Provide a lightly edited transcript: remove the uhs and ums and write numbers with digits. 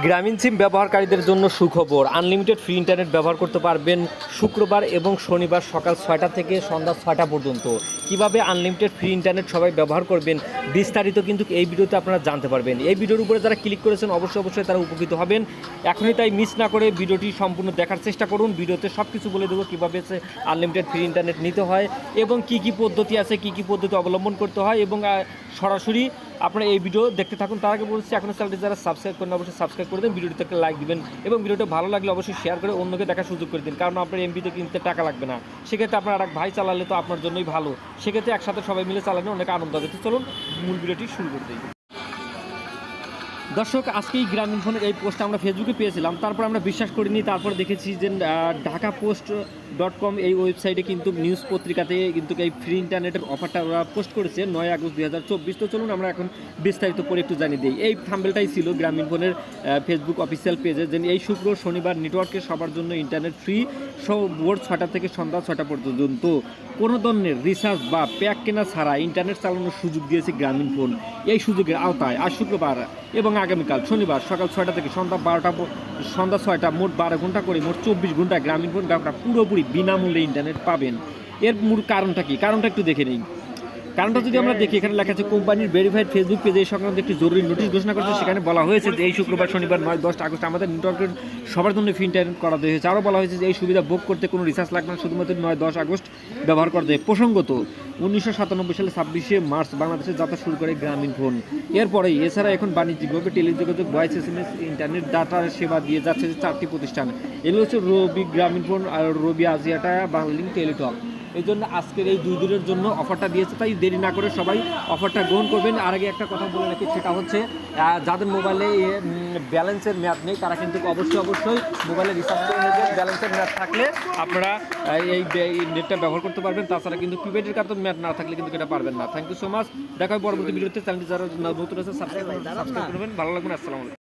গ্রামীণ সিম ব্যবহারকারীদের জন্য সুখবর। আনলিমিটেড ফ্রি ইন্টারনেট ব্যবহার করতে পারবেন শুক্রবার এবং শনিবার সকাল 6টা থেকে সন্ধ্যা 6টা পর্যন্ত। কিভাবে আনলিমিটেড ফ্রি ইন্টারনেট সবাই ব্যবহার করবেন বিস্তারিত কিন্তু এই ভিডিওতে আপনারা জানতে পারবেন। এই ভিডিওর উপরে যারা ক্লিক করেছেন অবশ্যই তারা উপকৃত হবেন। এখনই তাই মিস না করে ভিডিওটি সম্পূর্ণ দেখার চেষ্টা করুন। ভিডিওতে সব কিছু বলে দেবো কীভাবে আনলিমিটেড ফ্রি ইন্টারনেট নিতে হয় এবং কী পদ্ধতি আছে, কী পদ্ধতি অবলম্বন করতে হয় এবং সরাসরি আপনারা এই ভিডিও দেখতে থাকুন। তার আগে বলছি এখনও চ্যানেলটি যারা সাবস্ক্রাইব করেন অবশ্যই সাবস্ক্রাইব করে দেন, ভিডিওটিতে একটা লাইক দিবেন এবং ভিডিওটা ভালো লাগলে অবশ্যই শেয়ার করে অন্যকে দেখার সুযোগ করে দিন, কারণ আপনার এমবিতে কিনতে টাকা লাগবে না। সেক্ষেত্রে আপনার আর এক ভাই চালালে তো আপনার জন্যই ভালো। সেক্ষেত্রে একসাথে সবাই মিলে চালানো অনেক আনন্দ হবে। তো চলুন মূল ভিডিওটি শুরু করে দিই। দর্শক, আজকেই গ্রামীণ ফোনের এই পোস্টটা আমরা ফেসবুকে পেয়েছিলাম, তারপর আমরা বিশ্বাস করিনি। তারপর দেখেছি যে ঢাকাপোস্ট.com এই ওয়েবসাইটে কিন্তু নিউজ পত্রিকাতে কিন্তু এই ফ্রি ইন্টারনেটের অফারটা ওরা পোস্ট করেছে 9 আগস্ট 2024। তো চলুন আমরা এখন বিস্তারিত পরে একটু জানিয়ে দিই। এই থাম্বনেলটাই ছিল গ্রামীণ ফোনের ফেসবুক অফিসিয়াল পেজে, যে এই শুক্র শনিবার নেটওয়ার্কের সবার জন্য ইন্টারনেট ফ্রি ভোর 6টা থেকে সন্ধ্যা 6টা পর্যন্ত। কোনো ধরনের রিচার্জ বা প্যাক কেনা ছাড়া ইন্টারনেট চালানোর সুযোগ দিয়েছে গ্রামীণ ফোন। এই সুযোগের আওতায় আজ শুক্রবার এবং আগামীকাল শনিবার সকাল 6টা থেকে সন্ধ্যা 6টা মোট 12 ঘন্টা করে মোট 24 ঘন্টা গ্রামীণ ফোন গ্রাহকরা পুরোপুরি বিনামূল্যে ইন্টারনেট পাবেন। এর মূল কারণটা কি? কারণটা একটু দেখে নিই। কারণটা যদি আমরা দেখি, এখানে লেখা আছে কোম্পানির ভেরিফাইড ফেসবুক পেজে এই সংক্রান্ত একটি জরুরি নোটিশ ঘোষণা করেছে। সেখানে বলা হয়েছে যে এই শুক্রবার শনিবার 9-10 আগস্ট আমাদের নেটওয়ার্কের সবার জন্য ফ্রি ইন্টারনেট করা হয়েছে। আরও বলা হয়েছে যে এই সুবিধা ভোগ করতে কোনো রিচার্জ লাগবে না, শুধুমাত্র 9-10 আগস্ট ব্যবহার করতে হবে। প্রসঙ্গত 1997 সালে 26শে মার্চ বাংলাদেশে যাত্রা শুরু করে গ্রামীণ ফোন। এরপরেই এছাড়া এখন বাণিজ্যিকভাবে টেলিযোগাযোগ, ভয়েস SMS, ইন্টারনেট ডাটা সেবা দিয়ে যাচ্ছে যে 4টি প্রতিষ্ঠান। এগুলো হচ্ছে রবি গ্রামীণ ফোন আর রবি আজিয়াটা, বাংলালিংক, টেলিটক। এই জন্য আজকের এই 2 দিনের জন্য অফারটা দিয়েছে, তাই দেরি না করে সবাই অফারটা গ্রহণ করবেন। আর আগে একটা কথা বলে রাখি, সেটা হচ্ছে যাদের মোবাইলে ব্যালেন্সের মেয়াদ নেই তারা কিন্তু অবশ্যই মোবাইলে রিচার্জ করে নেবেন। ব্যালেন্সের মেয়াদ থাকলে আপনারা এই নেটটা ব্যবহার করতে পারবেন। তাছাড়া কিন্তু প্রিপেডের কার্ড মেয়াদ না থাকলে কিন্তু এটা পারবেন না। Thank you so much. দেখা হয় পরবর্তী ভিডিওতে। চ্যানেলটি যারা নতুন আছে সাবস্ক্রাইব করবেন। ভালো লাগবেন। আসসালামু আলাইকুম।